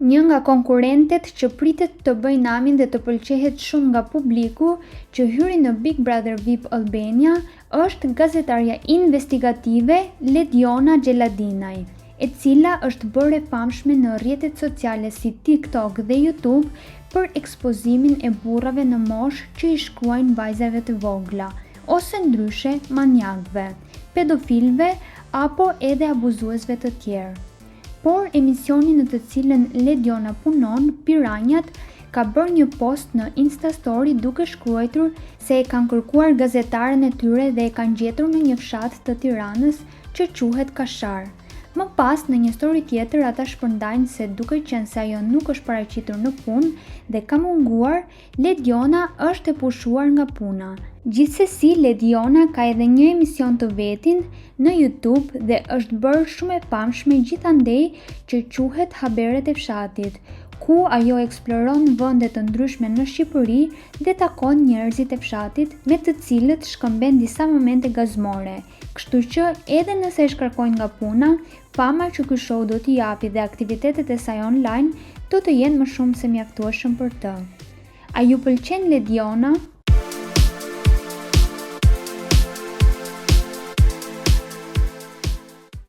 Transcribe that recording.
Një nga konkurrentet që pritet të bëjë namin dhe të pëlqehet shumë nga publiku që hyri në Big Brother VIP Albania është gazetarja investigative Lediona Xheladinaj, e cila është bërë e famshme në rrjetet sociale si TikTok dhe YouTube për ekspozimin e burrave në moshë që i shkruajnë vajzave të vogla, ose ndryshe maniakëve, pedofilëve apo edhe abuzuesve të tjerë. Por emisioni në të cilën Lediona punon, Piranjat, ka bërë një post në Instastory duke shkruar se e kanë kërkuar gazetaren e tyre dhe e kanë gjetur në një fshat të Tiranës që quhet Kashar. Më pas, në një story tjetër, ata shpërndajnë se duke qenë se ajo nuk është paraqitur në punë dhe ka munguar, Lediona është e pushuar nga puna. Gjithsesi, Lediona ka edhe një emision të vetin në YouTube dhe është bërë shumë e famshme gjithandej që quhet Haberet e fshatit, ku ajo eksploron vende të ndryshme në Shqipëri dhe takon njerëzit e fshatit me të cilët shkëmben disa momente gazmore. Kështu që edhe nëse e shkarkojnë nga puna, fama që ky show do t'i japi dhe aktivitetet e saj online do të jenë më shumë se mjaftueshëm për të. A ju pëlqen Lediona?